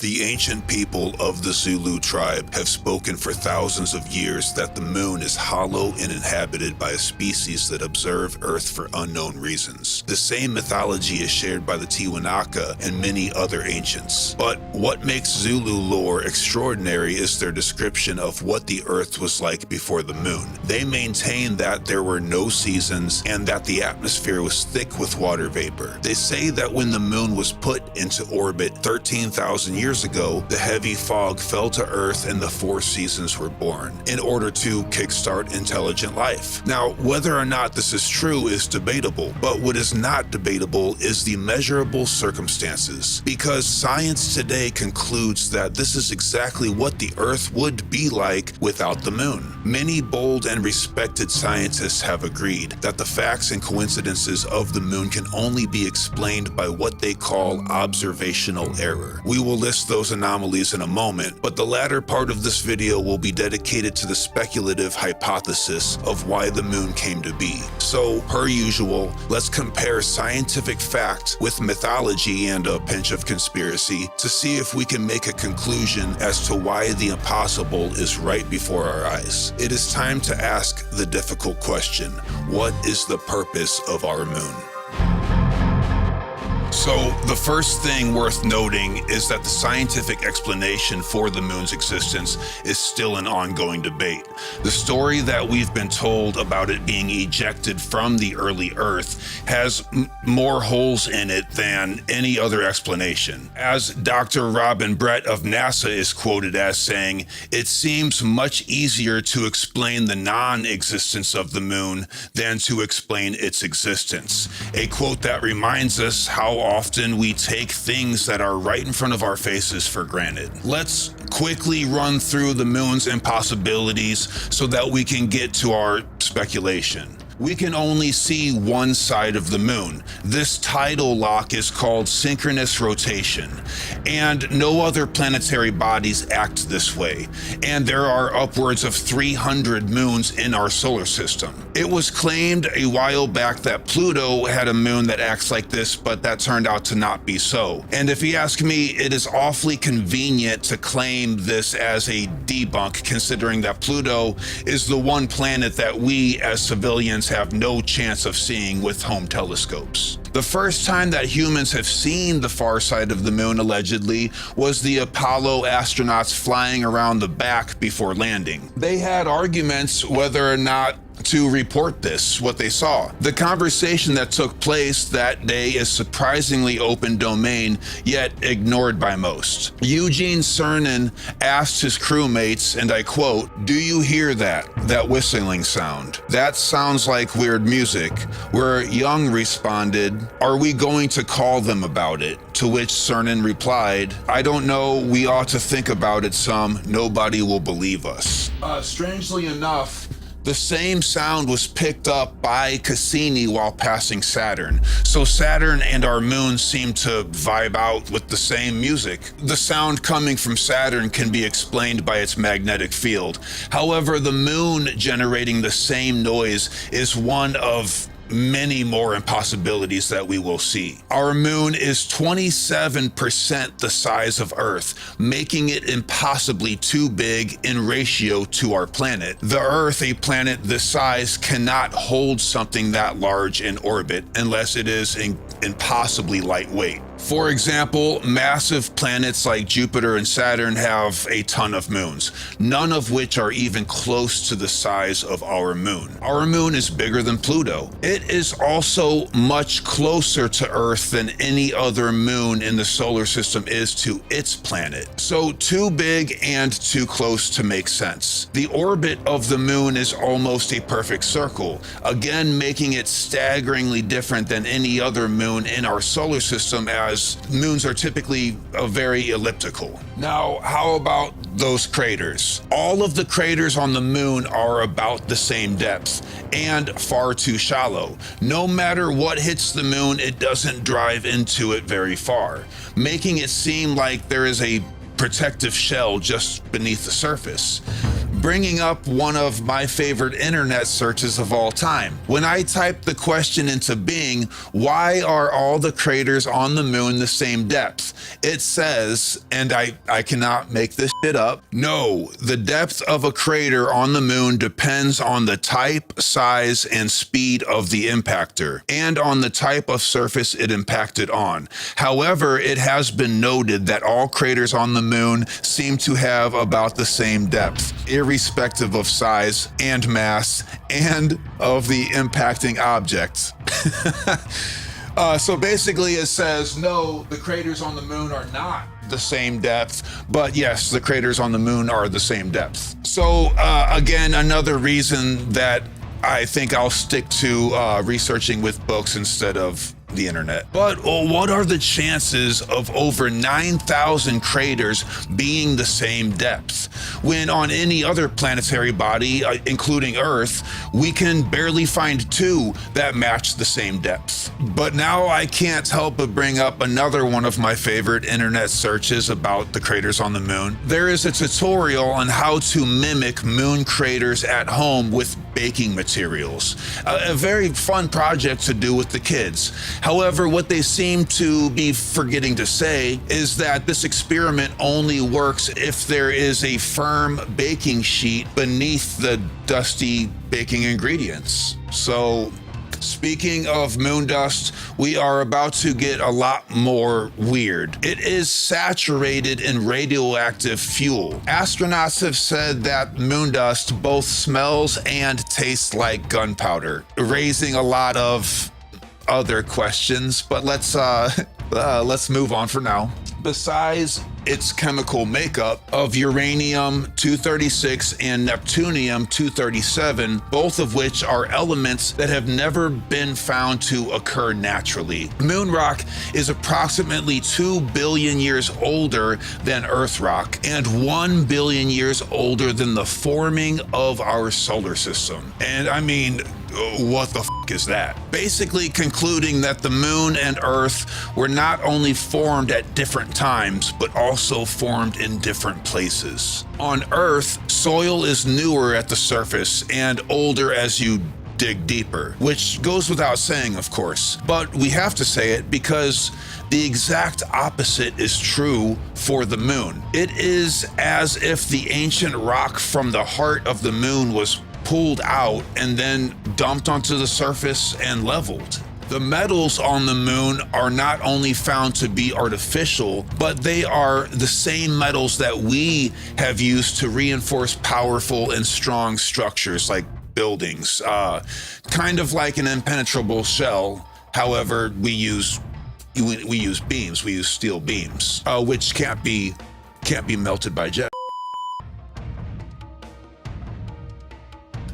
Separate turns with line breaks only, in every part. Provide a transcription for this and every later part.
The ancient people of the Zulu tribe have spoken for thousands of years that the moon is hollow and inhabited by a species that observe Earth for unknown reasons. The same mythology is shared by the Tiwanaku and many other ancients. But what makes Zulu lore extraordinary is their description of what the Earth was like before the moon. They maintain that there were no seasons and that the atmosphere was thick with water vapor. They say that when the moon was put into orbit 13,000 years ago, the heavy fog fell to Earth and the four seasons were born in order to kickstart intelligent life. Now, whether or not this is true is debatable, but what is not debatable is the measurable circumstances, because science today concludes that this is exactly what the Earth would be like without the moon. Many bold and respected scientists have agreed that the facts and coincidences of the moon can only be explained by what they call observational error. We will list those anomalies in a moment, but the latter part of this video will be dedicated to the speculative hypothesis of why the moon came to be. So, per usual, let's compare scientific fact with mythology and a pinch of conspiracy to see if we can make a conclusion as to why the impossible is right before our eyes. It is time to ask the difficult question: what is the purpose of our moon? So, the first thing worth noting is that the scientific explanation for the moon's existence is still an ongoing debate. The story that we've been told about it being ejected from the early Earth has more holes in it than any other explanation. As Dr. Robin Brett of NASA is quoted as saying, "It seems much easier to explain the non-existence of the moon than to explain its existence." A quote that reminds us how often we take things that are right in front of our faces for granted. Let's quickly run through the moon's impossibilities so that we can get to our speculation. We can only see one side of the moon. This tidal lock is called synchronous rotation, and no other planetary bodies act this way. And there are upwards of 300 moons in our solar system. It was claimed a while back that Pluto had a moon that acts like this, but that turned out to not be so. And if you ask me, it is awfully convenient to claim this as a debunk, considering that Pluto is the one planet that we as civilians have no chance of seeing with home telescopes. The first time that humans have seen the far side of the moon, allegedly, was the Apollo astronauts flying around the back before landing. They had arguments whether or not to report this, what they saw. The conversation that took place that day is surprisingly open domain, yet ignored by most. Eugene Cernan asked his crewmates, and I quote, "Do you hear that whistling sound? That sounds like weird music." Where Young responded, "Are we going to call them about it?" To which Cernan replied, "I don't know, we ought to think about it some, nobody will believe us." Strangely enough, the same sound was picked up by Cassini while passing Saturn. So Saturn and our moon seem to vibe out with the same music. The sound coming from Saturn can be explained by its magnetic field. However, the moon generating the same noise is one of many more impossibilities that we will see. Our moon is 27% the size of Earth, making it impossibly too big in ratio to our planet. The Earth, a planet this size, cannot hold something that large in orbit unless it is impossibly lightweight. For example, massive planets like Jupiter and Saturn have a ton of moons, none of which are even close to the size of our moon. Our moon is bigger than Pluto. It is also much closer to Earth than any other moon in the solar system is to its planet. So too big and too close to make sense. The orbit of the moon is almost a perfect circle, again making it staggeringly different than any other moon in our solar system, as moons are typically very elliptical. Now, how about those craters? All of the craters on the moon are about the same depth and far too shallow. No matter what hits the moon, it doesn't drive into it very far, making it seem like there is a protective shell just beneath the surface. bringing up one of my favorite internet searches of all time. When I typed the question into Bing, why are all the craters on the moon the same depth? It says, and I cannot make this shit up, no, the depth of a crater on the moon depends on the type, size, and speed of the impactor, and on the type of surface it impacted on. However, it has been noted that all craters on the moon seem to have about the same depth, irrespective of size and mass and of the impacting objects. So basically it says, no, the craters on the moon are not the same depth, but yes, the craters on the moon are the same depth. So again, another reason that I think I'll stick to researching with books instead of the internet. But what are the chances of over 9,000 craters being the same depth, when on any other planetary body, including Earth, we can barely find 2 that match the same depth? But now I can't help but bring up another one of my favorite internet searches about the craters on the moon. There is a tutorial on how to mimic moon craters at home with baking materials. A very fun project to do with the kids. However, what they seem to be forgetting to say is that this experiment only works if there is a firm baking sheet beneath the dusty baking ingredients. So, speaking of moon dust, we are about to get a lot more weird. It is saturated in radioactive fuel. Astronauts have said that moon dust both smells and tastes like gunpowder, raising a lot of other questions, but let's move on for now. Besides its chemical makeup of uranium-236 and neptunium-237, both of which are elements that have never been found to occur naturally. Moon rock is approximately 2 billion years older than Earth rock and 1 billion years older than the forming of our solar system. And I mean, what the f is that? Basically concluding that the moon and Earth were not only formed at different times, but also formed in different places. On Earth, soil is newer at the surface and older as you dig deeper, which goes without saying, of course. But we have to say it because the exact opposite is true for the moon. It is as if the ancient rock from the heart of the moon was pulled out and then dumped onto the surface and leveled. The metals on the moon are not only found to be artificial, but they are the same metals that we have used to reinforce powerful and strong structures like buildings, kind of like an impenetrable shell. However, we use beams, we use steel beams, which can't be melted by jet.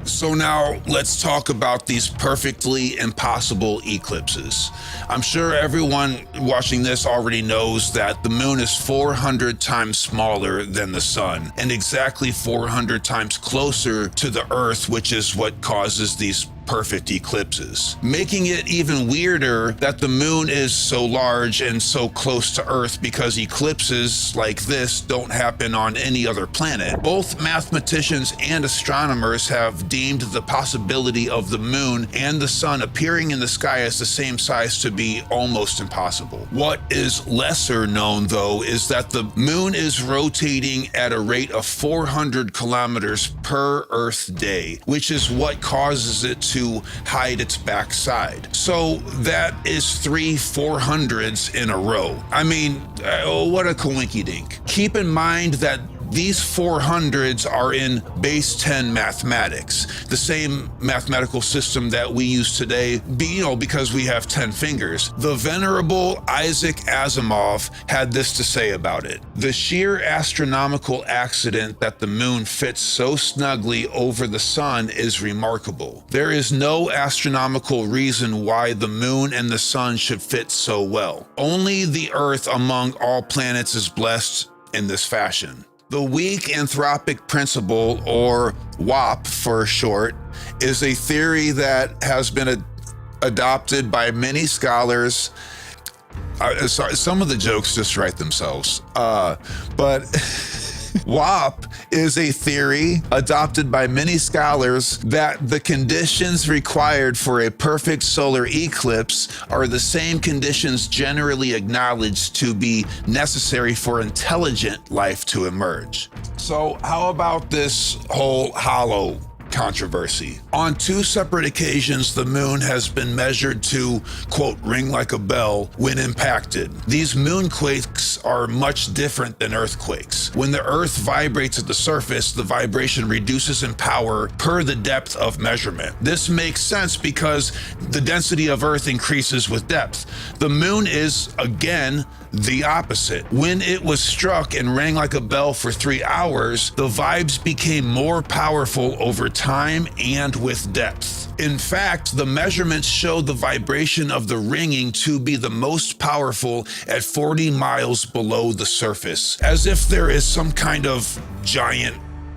So now let's talk about these perfectly impossible eclipses. I'm sure everyone watching this already knows that the moon is 400 times smaller than the sun and exactly 400 times closer to the Earth, which is what causes these perfect eclipses, making it even weirder that the moon is so large and so close to Earth, because eclipses like this don't happen on any other planet. Both mathematicians and astronomers have deemed the possibility of the moon and the sun appearing in the sky as the same size to be almost impossible. What is lesser known, though, is that the moon is rotating at a rate of 400 kilometers per Earth day, which is what causes it to hide its backside. So that is 3 400s in a row. I mean, what a coinkydink. Keep in mind that these 400s are in base 10 mathematics, the same mathematical system that we use today, because we have 10 fingers. The venerable Isaac Asimov had this to say about it: the sheer astronomical accident that the moon fits so snugly over the sun is remarkable. There is no astronomical reason why the moon and the sun should fit so well. Only the Earth among all planets is blessed in this fashion. The weak anthropic principle, or WAP for short, is a theory that has been adopted by many scholars. Sorry, some of the jokes just write themselves. But WAP is a theory adopted by many scholars that the conditions required for a perfect solar eclipse are the same conditions generally acknowledged to be necessary for intelligent life to emerge. So how about this whole hollow controversy? On 2 separate occasions, the moon has been measured to, quote, ring like a bell when impacted. These moonquakes are much different than earthquakes. When the Earth vibrates at the surface, the vibration reduces in power per the depth of measurement. This makes sense because the density of Earth increases with depth. The moon is, again, the opposite. When it was struck and rang like a bell for 3 hours, the vibes became more powerful over time and with depth. In fact, the measurements showed the vibration of the ringing to be the most powerful at 40 miles below the surface, as if there is some kind of giant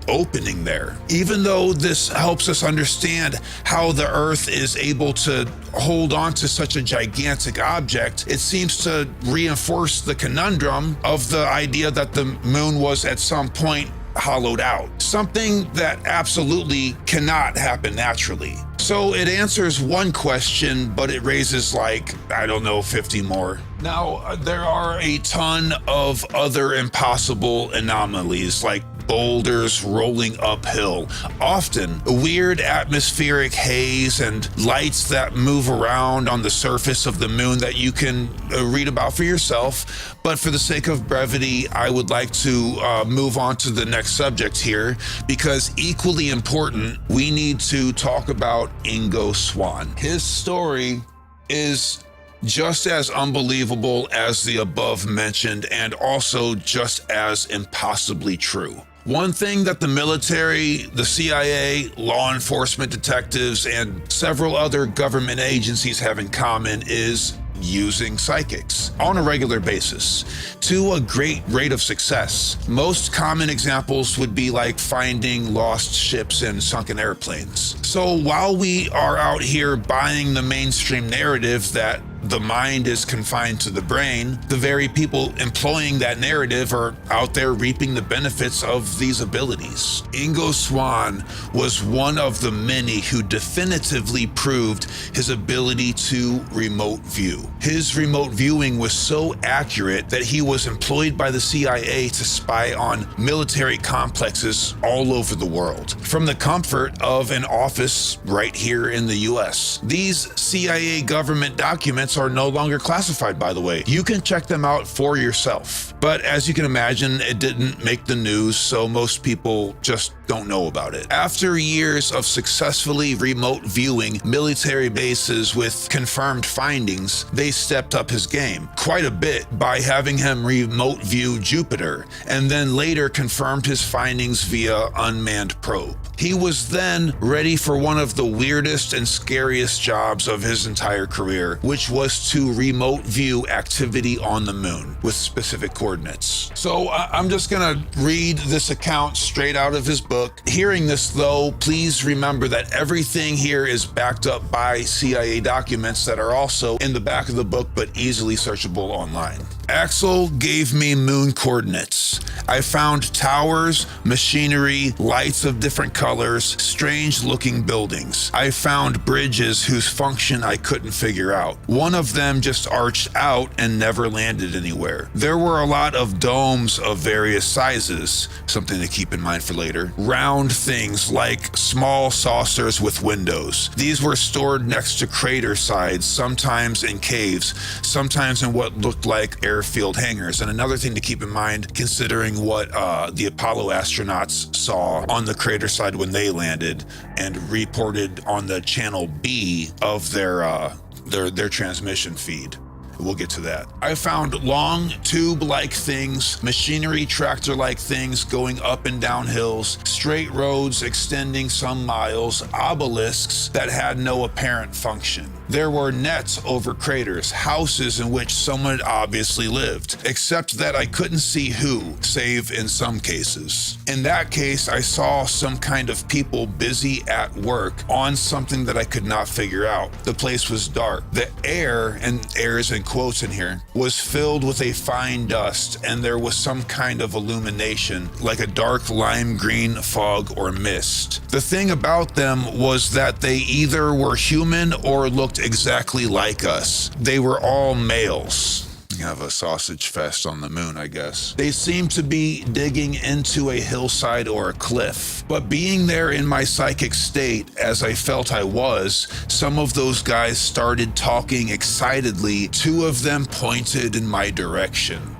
opening there. Even though this helps us understand how the Earth is able to hold on to such a gigantic object, it seems to reinforce the conundrum of the idea that the moon was at some point hollowed out, something that absolutely cannot happen naturally. So it answers one question, but it raises 50 more. Now, there are a ton of other impossible anomalies, like boulders rolling uphill, often weird atmospheric haze and lights that move around on the surface of the moon that you can read about for yourself. But for the sake of brevity, I would like to move on to the next subject here, because equally important, we need to talk about Ingo Swann. His story is just as unbelievable as the above mentioned, and also just as impossibly true. One thing that the military, the CIA, law enforcement detectives, and several other government agencies have in common is using psychics on a regular basis to a great rate of success. Most common examples would be like finding lost ships and sunken airplanes. So while we are out here buying the mainstream narrative that the mind is confined to the brain, the very people employing that narrative are out there reaping the benefits of these abilities. Ingo Swann was one of the many who definitively proved his ability to remote view. His remote viewing was so accurate that he was employed by the CIA to spy on military complexes all over the world, from the comfort of an office right here in the US. These CIA government documents are no longer classified, by the way. You can check them out for yourself. But as you can imagine, it didn't make the news, so most people just don't know about it. After years of successfully remote viewing military bases with confirmed findings, they stepped up his game quite a bit by having him remote view Jupiter, and then later confirmed his findings via unmanned probe. He was then ready for one of the weirdest and scariest jobs of his entire career, which was to remote view activity on the moon with specific coordinates. So I'm just gonna read this account straight out of his book. Hearing this though, please remember that everything here is backed up by CIA documents that are also in the back of the book but easily searchable online. Axel gave me moon coordinates. I found towers, machinery, lights of different colors, strange looking buildings. I found bridges whose function I couldn't figure out. One of them just arched out and never landed anywhere. There were a lot of domes of various sizes, something to keep in mind for later. Round things like small saucers with windows. These were stored next to crater sides, sometimes in caves, sometimes in what looked like airfield hangars. And another thing to keep in mind, considering what the Apollo astronauts saw on the crater side when they landed and reported on the channel B of their transmission feed. We'll get to that. I found long tube-like things, machinery tractor-like things going up and down hills, straight roads extending some miles, obelisks that had no apparent function. There were nets over craters, houses in which someone had obviously lived, except that I couldn't see who, save in some cases. In that case, I saw some kind of people busy at work on something that I could not figure out. The place was dark. The air, and air is in quotes in here, was filled with a fine dust, and there was some kind of illumination, like a dark lime green fog or mist. The thing about them was that they either were human or looked exactly like us. They were all males. You have a sausage fest on the moon, I guess. They seemed to be digging into a hillside or a cliff. But being there in my psychic state, as I felt I was, some of those guys started talking excitedly. Two of them pointed in my direction.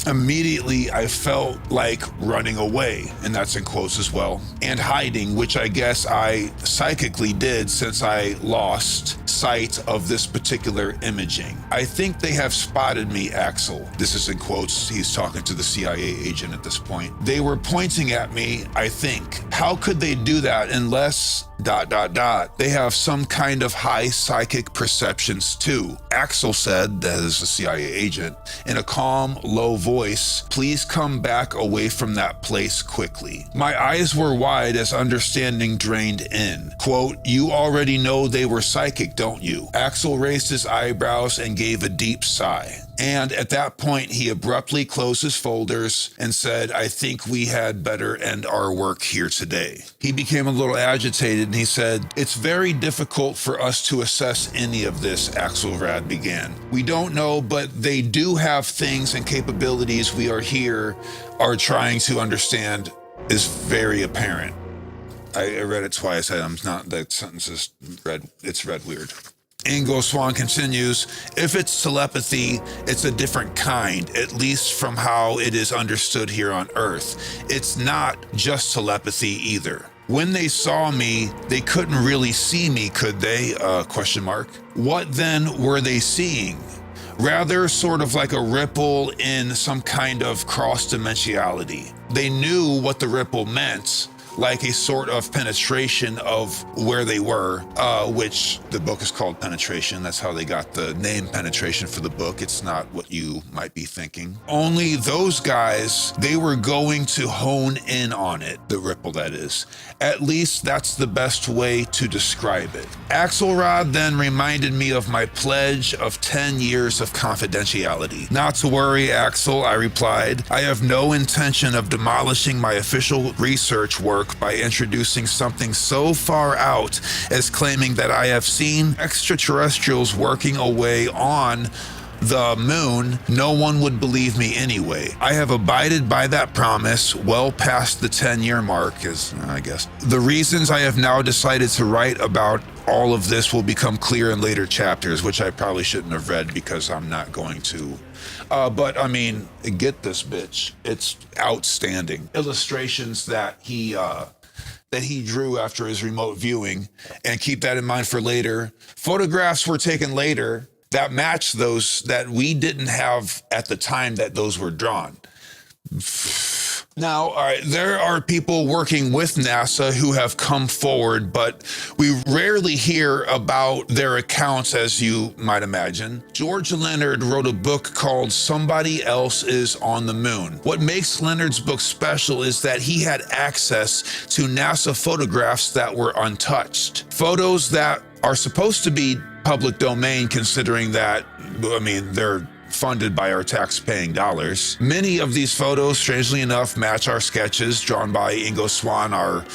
Immediately, I felt like running away, and that's in quotes as well, and hiding, which I guess I psychically did since I lost sight of this particular imaging. I think they have spotted me, Axel. This is in quotes. He's talking to the CIA agent at this point. They were pointing at me, I think. How could they do that unless ... They have some kind of high psychic perceptions too. Axel said, that is a CIA agent, in a calm, low voice, please come back away from that place quickly. My eyes were wide as understanding drained in. Quote, you already know they were psychic, don't you? Axel raised his eyebrows and gave a deep sigh. And at that point, he abruptly closed his folders and said, I think we had better end our work here today. He became a little agitated and he said, it's very difficult for us to assess any of this, Axelrad began. We don't know, but they do have things and capabilities we are trying to understand is very apparent. I read it twice. That sentence is read, it's read weird. Ingo Swan continues, if it's telepathy, it's a different kind, at least from how it is understood here on Earth. It's not just telepathy either. When they saw me, they couldn't really see me, could they? ? What then were they seeing? Rather sort of like a ripple in some kind of cross-dimensionality. They knew what the ripple meant, like a sort of penetration of where they were, which the book is called Penetration. That's how they got the name Penetration for the book. It's not what you might be thinking. Only those guys, they were going to hone in on it, the ripple that is. At least that's the best way to describe it. Axelrod then reminded me of my pledge of 10 years of confidentiality. Not to worry, Axel, I replied. I have no intention of demolishing my official research work by introducing something so far out as claiming that I have seen extraterrestrials working away on the moon. No one would believe me anyway. I have abided by that promise well past the 10-year mark, I guess. The reasons I have now decided to write about all of this will become clear in later chapters, which I probably shouldn't have read because I'm not going to. But I mean, get this bitch. It's outstanding. Illustrations that he drew after his remote viewing, and keep that in mind for later. Photographs were taken later that match those that we didn't have at the time that those were drawn. Now, there are people working with NASA who have come forward, but we rarely hear about their accounts, as you might imagine. George Leonard wrote a book called Somebody Else is on the Moon. What makes Leonard's book special is that he had access to NASA photographs that were untouched. Photos that are supposed to be public domain, considering that, they're funded by our tax-paying dollars. Many of these photos, strangely enough, match our sketches drawn by Ingo Swan, our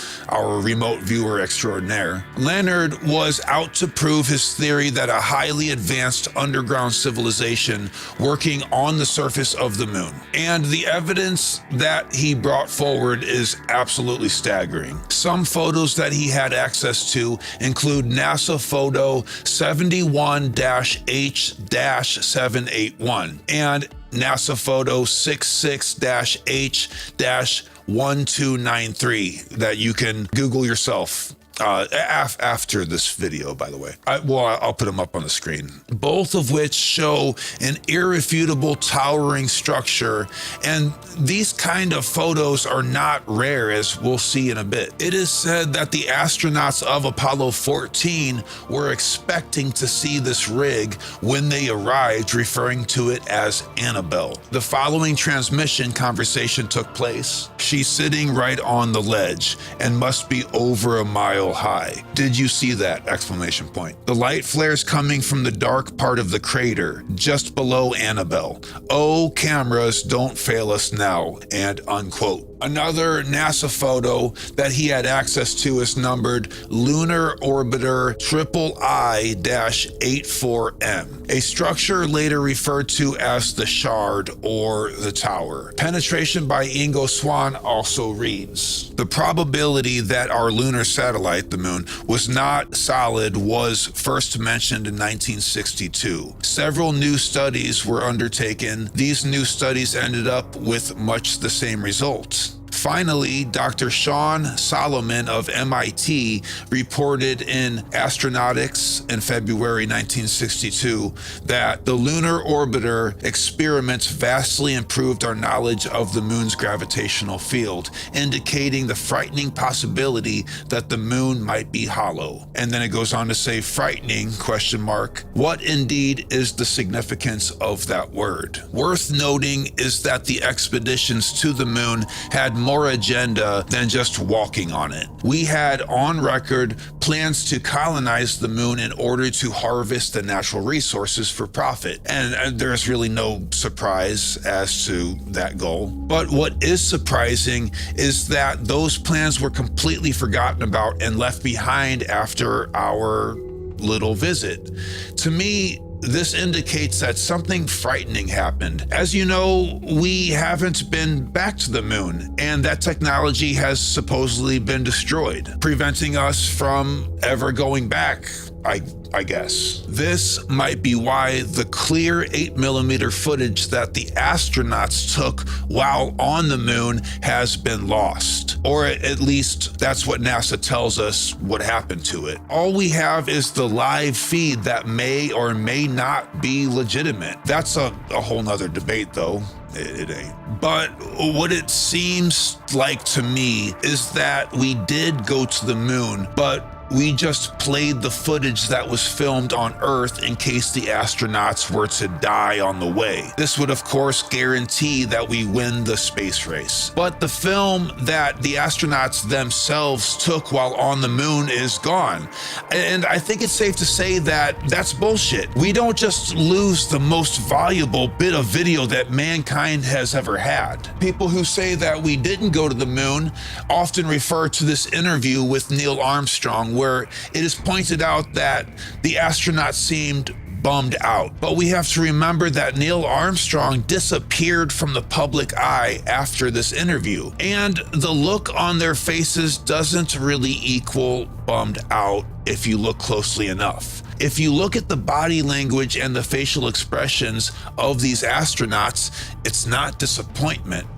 remote viewer extraordinaire. Leonard was out to prove his theory that a highly advanced underground civilization working on the surface of the moon. And the evidence that he brought forward is absolutely staggering. Some photos that he had access to include NASA photo 71-H-781 and NASA photo 66-H-1293 that you can Google yourself. after this video, by the way. I'll put them up on the screen. Both of which show an irrefutable towering structure, and these kind of photos are not rare, as we'll see in a bit. It is said that the astronauts of Apollo 14 were expecting to see this rig when they arrived, referring to it as Annabelle. The following transmission conversation took place. She's sitting right on the ledge and must be over a mile high. Did you see that? Exclamation point. The light flares coming from the dark part of the crater just below Annabelle. Oh, cameras, don't fail us now, and unquote. Another NASA photo that he had access to is numbered Lunar Orbiter III-84M, a structure later referred to as the Shard or the Tower. Penetration by Ingo Swann also reads, the probability that our lunar satellite, the moon, was not solid was first mentioned in 1962. Several new studies were undertaken. These new studies ended up with much the same results. Finally, Dr. Sean Solomon of MIT reported in Astronautics in February 1962 that the lunar orbiter experiments vastly improved our knowledge of the moon's gravitational field, indicating the frightening possibility that the moon might be hollow. And then it goes on to say, frightening, question mark. What indeed is the significance of that word? Worth noting is that the expeditions to the moon had more agenda than just walking on it. We had on record plans to colonize the moon in order to harvest the natural resources for profit. And there's really no surprise as to that goal. But what is surprising is that those plans were completely forgotten about and left behind after our little visit. To me, this indicates that something frightening happened. As you know, we haven't been back to the moon, and that technology has supposedly been destroyed, preventing us from ever going back, I guess. This might be why the clear 8mm footage that the astronauts took while on the moon has been lost. Or at least that's what NASA tells us what happened to it. All we have is the live feed that may or may not be legitimate. That's a whole nother debate though. It ain't. But what it seems like to me is that we did go to the moon, but we just played the footage that was filmed on Earth in case the astronauts were to die on the way. This would, of course, guarantee that we win the space race. But the film that the astronauts themselves took while on the moon is gone. And I think it's safe to say that that's bullshit. We don't just lose the most valuable bit of video that mankind has ever had. People who say that we didn't go to the moon often refer to this interview with Neil Armstrong, where it is pointed out that the astronauts seemed bummed out. But we have to remember that Neil Armstrong disappeared from the public eye after this interview. And the look on their faces doesn't really equal bummed out if you look closely enough. If you look at the body language and the facial expressions of these astronauts, it's not disappointment,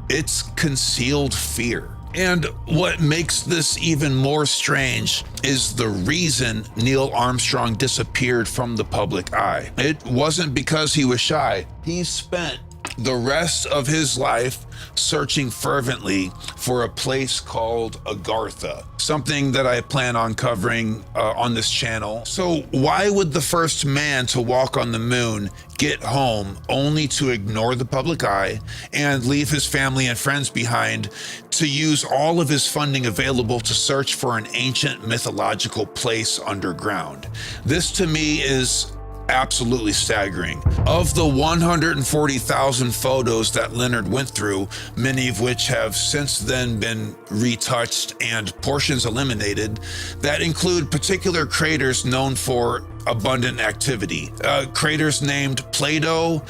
it's concealed fear. And what makes this even more strange is the reason Neil Armstrong disappeared from the public eye. It wasn't because he was shy. He spent the rest of his life searching fervently for a place called Agartha, something that I plan on covering on this channel. So why would the first man to walk on the moon get home only to ignore the public eye and leave his family and friends behind to use all of his funding available to search for an ancient mythological place underground? This to me is absolutely staggering. Of the 140,000 photos that Leonard went through, many of which have since then been retouched and portions eliminated, that include particular craters known for abundant activity. Craters named Plato,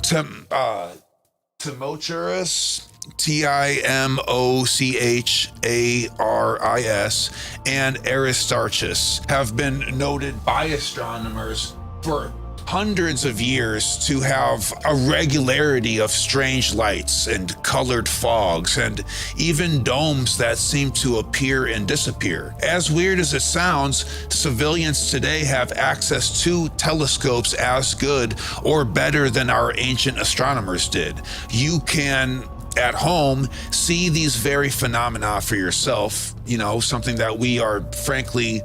Timocharis, Timocharis, and Aristarchus have been noted by astronomers for hundreds of years to have a regularity of strange lights and colored fogs and even domes that seem to appear and disappear. As weird as it sounds, civilians today have access to telescopes as good or better than our ancient astronomers did. You can at home see these very phenomena for yourself, something that we are frankly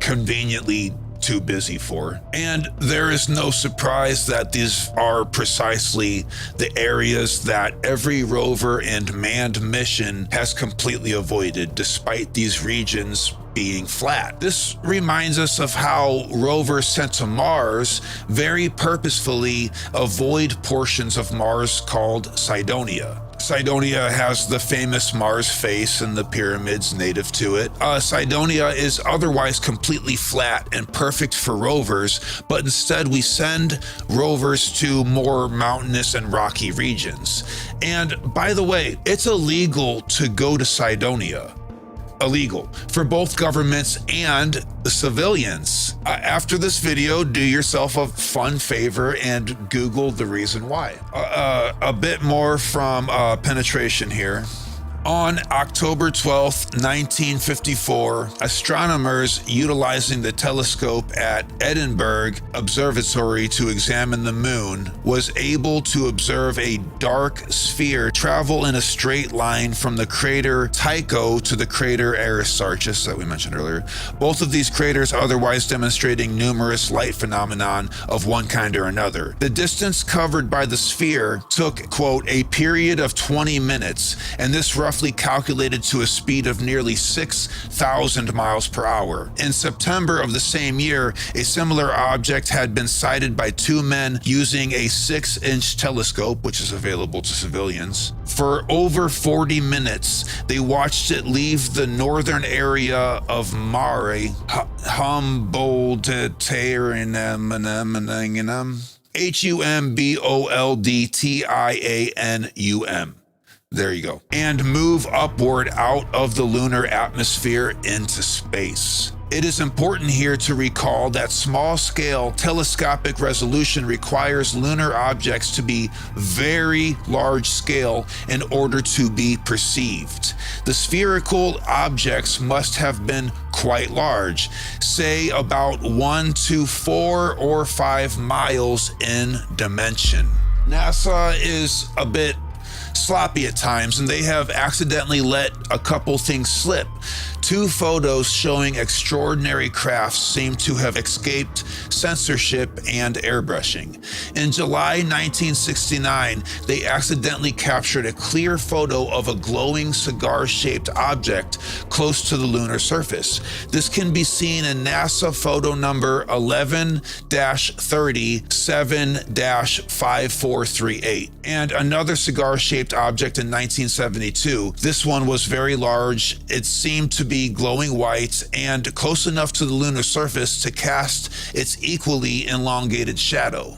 conveniently too busy for. And there is no surprise that these are precisely the areas that every rover and manned mission has completely avoided, despite these regions being flat. This reminds us of how rovers sent to Mars very purposefully avoid portions of Mars called Cydonia. Cydonia has the famous Mars face and the pyramids native to it. Cydonia is otherwise completely flat and perfect for rovers, but instead we send rovers to more mountainous and rocky regions. And by the way, it's illegal to go to Cydonia. Illegal for both governments and civilians. After this video, do yourself a fun favor and Google the reason why. A bit more from Penetration here. On October 12th, 1954, astronomers utilizing the telescope at Edinburgh Observatory to examine the moon was able to observe a dark sphere travel in a straight line from the crater Tycho to the crater Aristarchus that we mentioned earlier. Both of these craters otherwise demonstrating numerous light phenomenon of one kind or another. The distance covered by the sphere took, quote, a period of 20 minutes, and this roughly calculated to a speed of nearly 6,000 miles per hour. In September of the same year, a similar object had been sighted by two men using a 6-inch telescope, which is available to civilians. For over 40 minutes, they watched it leave the northern area of Mare, Humboldtianum. There you go. And move upward out of the lunar atmosphere into space. It is important here to recall that small-scale telescopic resolution requires lunar objects to be very large-scale in order to be perceived. The spherical objects must have been quite large, say about 1 to 4 or 5 miles in dimension. NASA is a bit sloppy at times, and they have accidentally let a couple things slip. Two photos showing extraordinary crafts seem to have escaped censorship and airbrushing. In July 1969, they accidentally captured a clear photo of a glowing cigar-shaped object close to the lunar surface. This can be seen in NASA photo number 11-37-5438. And another cigar-shaped object in 1972. This one was very large. It seemed to be glowing white and close enough to the lunar surface to cast its equally elongated shadow.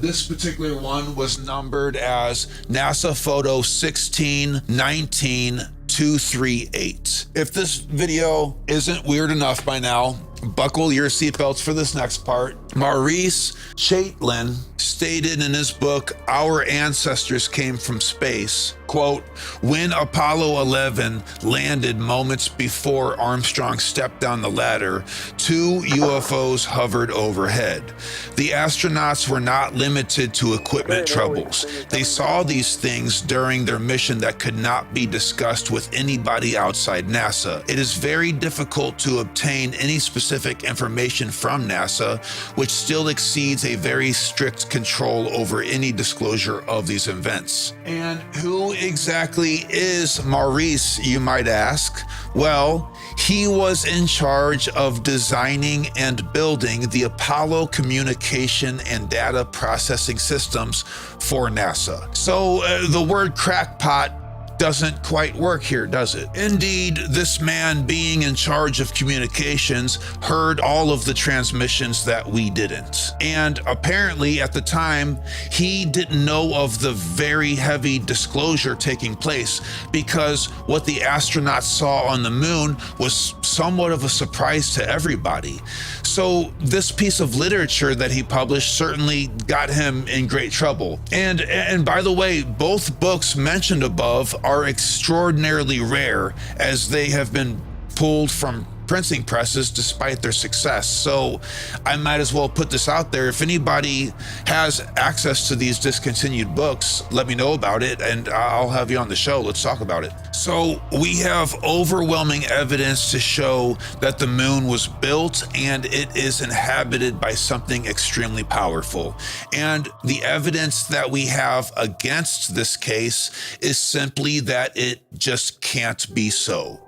This particular one was numbered as NASA photo 1619238. If this video isn't weird enough by now, buckle your seatbelts for this next part. Maurice Chaitlin stated in his book, Our Ancestors Came from Space, quote, when Apollo 11 landed moments before Armstrong stepped down the ladder, two UFOs hovered overhead. The astronauts were not limited to equipment troubles. They saw these things during their mission that could not be discussed with anybody outside NASA. It is very difficult to obtain any specific information from NASA, which still exceeds a very strict control over any disclosure of these events. And who exactly is Maurice, you might ask? Well, he was in charge of designing and building the Apollo communication and data processing systems for NASA. So the word crackpot doesn't quite work here, does it? Indeed, this man being in charge of communications heard all of the transmissions that we didn't. And apparently at the time, he didn't know of the very heavy disclosure taking place, because what the astronauts saw on the moon was somewhat of a surprise to everybody. So this piece of literature that he published certainly got him in great trouble. And by the way, both books mentioned above are extraordinarily rare, as they have been pulled from printing presses despite their success. So I might as well put this out there. If anybody has access to these discontinued books, let me know about it and I'll have you on the show. Let's talk about it. So we have overwhelming evidence to show that the moon was built and it is inhabited by something extremely powerful. And the evidence that we have against this case is simply that it just can't be so.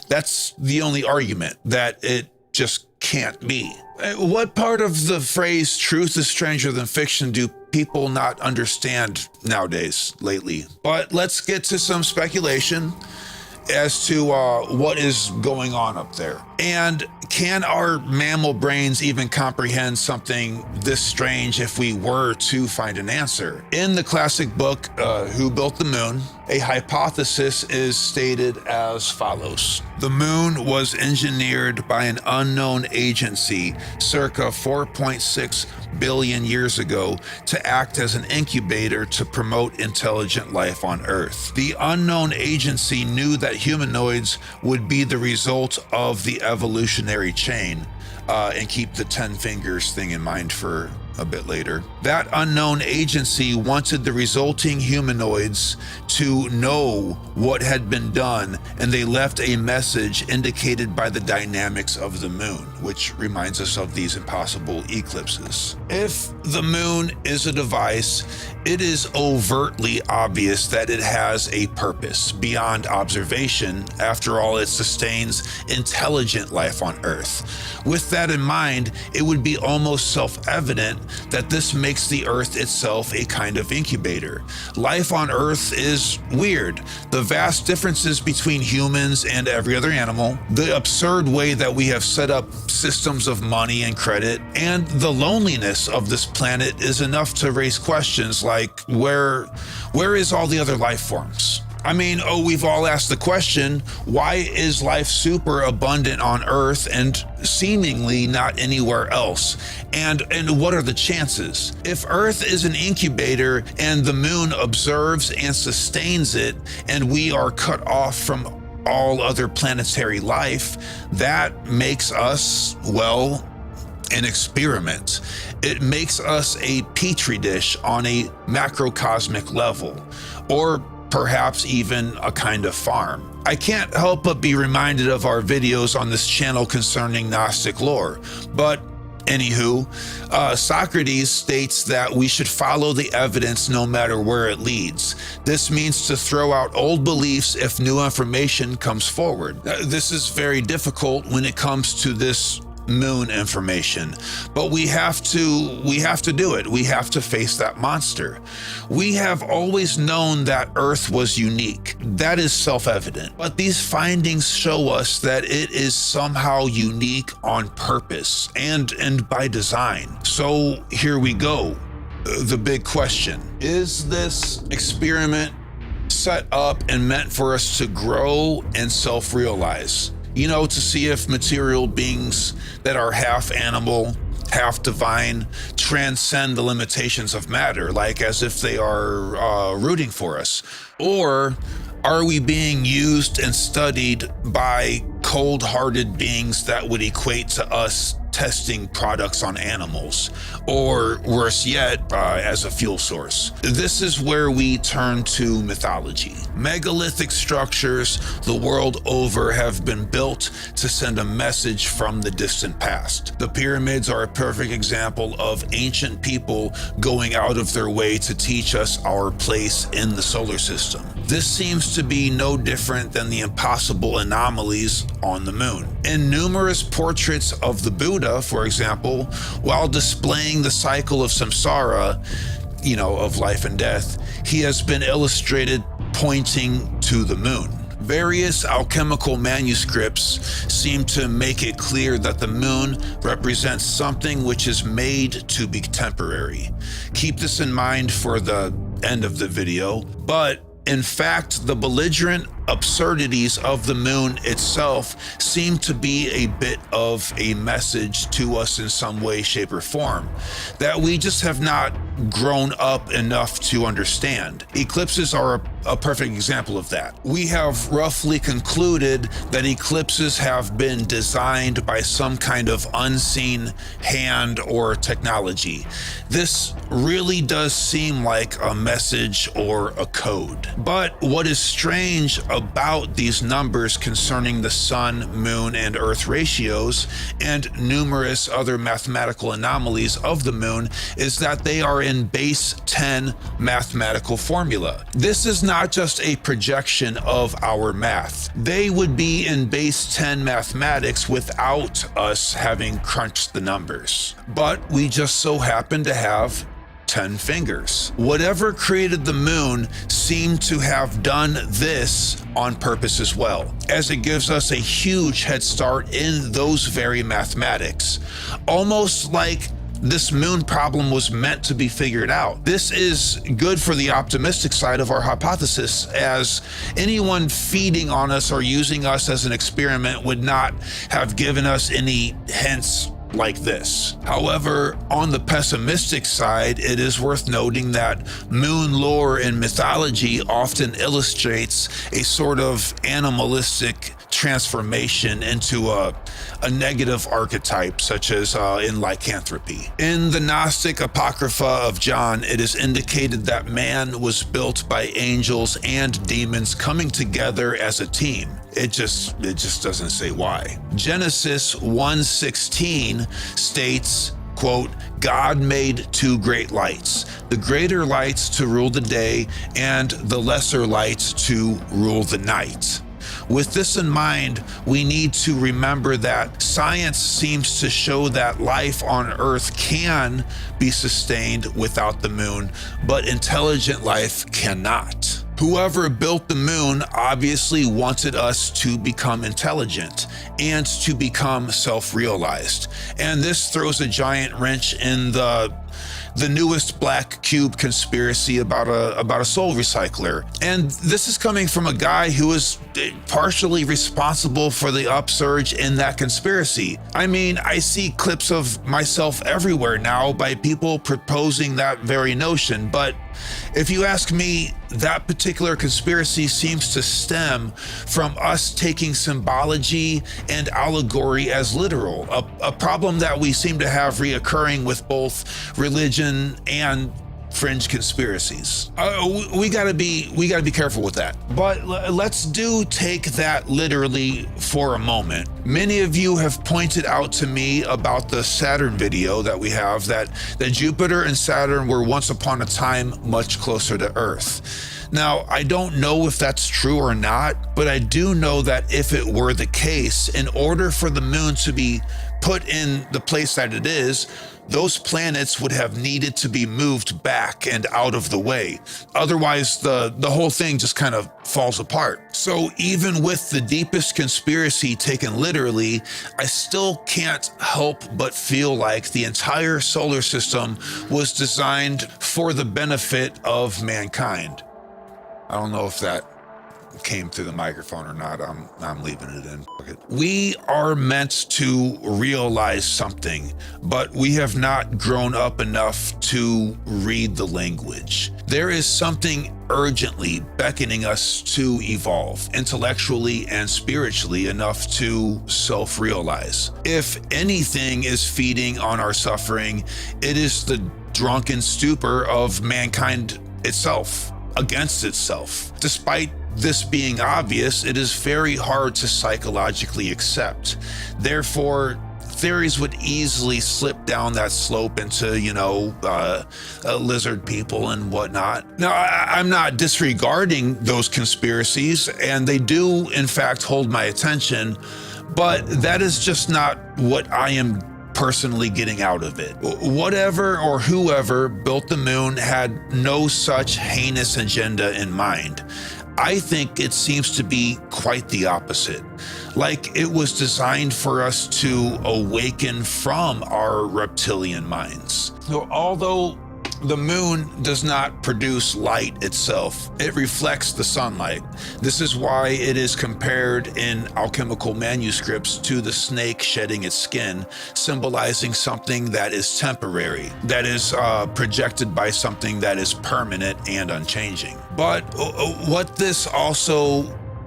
That's the only argument, that it just can't be. What part of the phrase truth is stranger than fiction do people not understand nowadays lately? But let's get to some speculation as to what is going on up there. And can our mammal brains even comprehend something this strange if we were to find an answer? In the classic book, Who Built the Moon, a hypothesis is stated as follows. The moon was engineered by an unknown agency circa 4.6 billion years ago to act as an incubator to promote intelligent life on Earth. The unknown agency knew that humanoids would be the result of the evolutionary chain, and keep the 10 fingers thing in mind for a bit later. That unknown agency wanted the resulting humanoids to know what had been done, and they left a message indicated by the dynamics of the moon, which reminds us of these impossible eclipses. If the moon is a device, it is overtly obvious that it has a purpose beyond observation. After all, it sustains intelligent life on Earth. With that in mind, it would be almost self-evident that this makes the Earth itself a kind of incubator. Life on Earth is weird. The vast differences between humans and every other animal, the absurd way that we have set up systems of money and credit, and the loneliness of this planet is enough to raise questions like, where is all the other life forms? I mean, we've all asked the question, why is life super abundant on Earth and seemingly not anywhere else? And what are the chances? If Earth is an incubator and the moon observes and sustains it, and we are cut off from all other planetary life, that makes us, well, an experiment. It makes us a petri dish on a macrocosmic level, or perhaps even a kind of farm. I can't help but be reminded of our videos on this channel concerning Gnostic lore, but anywho, Socrates states that we should follow the evidence no matter where it leads. This means to throw out old beliefs if new information comes forward. This is very difficult when it comes to this moon information, but we have to do it. We have to face that monster. We have always known that Earth was unique. That is self-evident, but these findings show us that it is somehow unique on purpose and by design. So here we go. The big question: is this experiment set up and meant for us to grow and self-realize? You know, to see if material beings that are half animal, half divine, transcend the limitations of matter, like as if they are rooting for us? Or are we being used and studied by cold-hearted beings that would equate to us testing products on animals, or worse yet, as a fuel source? This is where we turn to mythology. Megalithic structures the world over have been built to send a message from the distant past. The pyramids are a perfect example of ancient people going out of their way to teach us our place in the solar system. This seems to be no different than the impossible anomalies on the moon. In numerous portraits of the Buddha, for example, while displaying the cycle of samsara, of life and death, he has been illustrated pointing to the moon. Various alchemical manuscripts seem to make it clear that the moon represents something which is made to be temporary. Keep this in mind for the end of the video, but in fact, the belligerent absurdities of the moon itself seem to be a bit of a message to us in some way, shape, or form that we just have not grown up enough to understand. Eclipses are a perfect example of that. We have roughly concluded that eclipses have been designed by some kind of unseen hand or technology. This really does seem like a message or a code. But what is strange about these numbers concerning the sun, moon, and earth ratios and numerous other mathematical anomalies of the moon is that they are in base 10 mathematical formula. This is not just a projection of our math. They would be in base 10 mathematics without us having crunched the numbers. But we just so happen to have 10 fingers. Whatever created the moon seemed to have done this on purpose as well, as it gives us a huge head start in those very mathematics. Almost like this moon problem was meant to be figured out. This is good for the optimistic side of our hypothesis, as anyone feeding on us or using us as an experiment would not have given us any hints like this. However, on the pessimistic side, it is worth noting that moon lore in mythology often illustrates a sort of animalistic transformation into a negative archetype, such as in lycanthropy. In the Gnostic Apocrypha of John, it is indicated that man was built by angels and demons coming together as a team. It just doesn't say why. Genesis 1:16 states, quote, God made two great lights, the greater lights to rule the day and the lesser lights to rule the night. With this in mind, we need to remember that science seems to show that life on Earth can be sustained without the moon, but intelligent life cannot. Whoever built the moon obviously wanted us to become intelligent and to become self-realized. And this throws a giant wrench in the newest black cube conspiracy about a soul recycler. And this is coming from a guy who is partially responsible for the upsurge in that conspiracy. I mean, I see clips of myself everywhere now by people proposing that very notion, but if you ask me, that particular conspiracy seems to stem from us taking symbology and allegory as literal, a problem that we seem to have reoccurring with both religion and fringe conspiracies. We gotta be careful with that. But let's take that literally for a moment. Many of you have pointed out to me about the Saturn video that we have, that Jupiter and Saturn were once upon a time much closer to Earth. Now, I don't know if that's true or not, but I do know that if it were the case, in order for the moon to be put in the place that it is, those planets would have needed to be moved back and out of the way. Otherwise, the whole thing just kind of falls apart. So even with the deepest conspiracy taken literally, I still can't help but feel like the entire solar system was designed for the benefit of mankind. I don't know if that came through the microphone or not. I'm leaving it in. We are meant to realize something, but we have not grown up enough to read the language. There is something urgently beckoning us to evolve intellectually and spiritually enough to self-realize. If anything is feeding on our suffering, it is the drunken stupor of mankind itself against itself. Despite this being obvious, it is very hard to psychologically accept. Therefore, theories would easily slip down that slope into, lizard people and whatnot. Now, I'm not disregarding those conspiracies, and they do, in fact, hold my attention, but that is just not what I am personally getting out of it. Whatever or whoever built the moon had no such heinous agenda in mind. I think it seems to be quite the opposite. Like it was designed for us to awaken from our reptilian minds. So although the moon does not produce light itself, it reflects the sunlight. This is why it is compared in alchemical manuscripts to the snake shedding its skin, symbolizing something that is temporary, that is projected by something that is permanent and unchanging. But what this also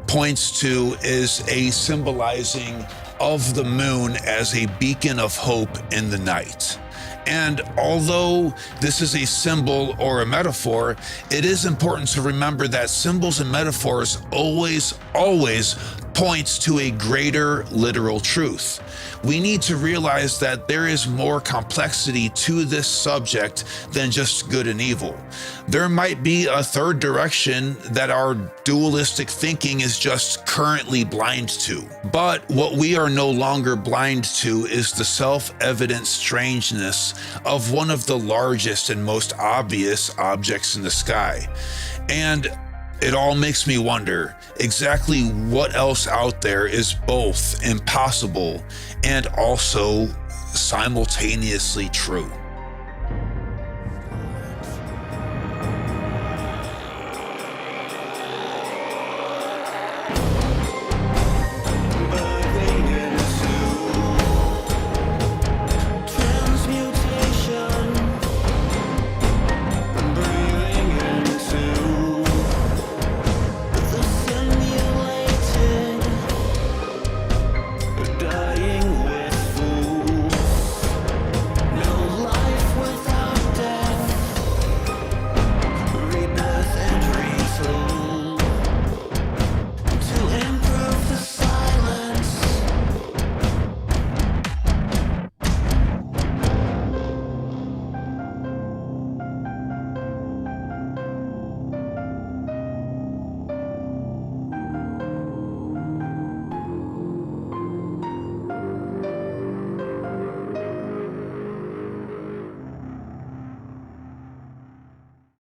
points to is a symbolizing of the moon as a beacon of hope in the night. And although this is a symbol or a metaphor, it is important to remember that symbols and metaphors always points to a greater literal truth. We need to realize that there is more complexity to this subject than just good and evil. There might be a third direction that our dualistic thinking is just currently blind to. But what we are no longer blind to is the self-evident strangeness of one of the largest and most obvious objects in the sky. And it all makes me wonder exactly what else out there is both impossible and also simultaneously true.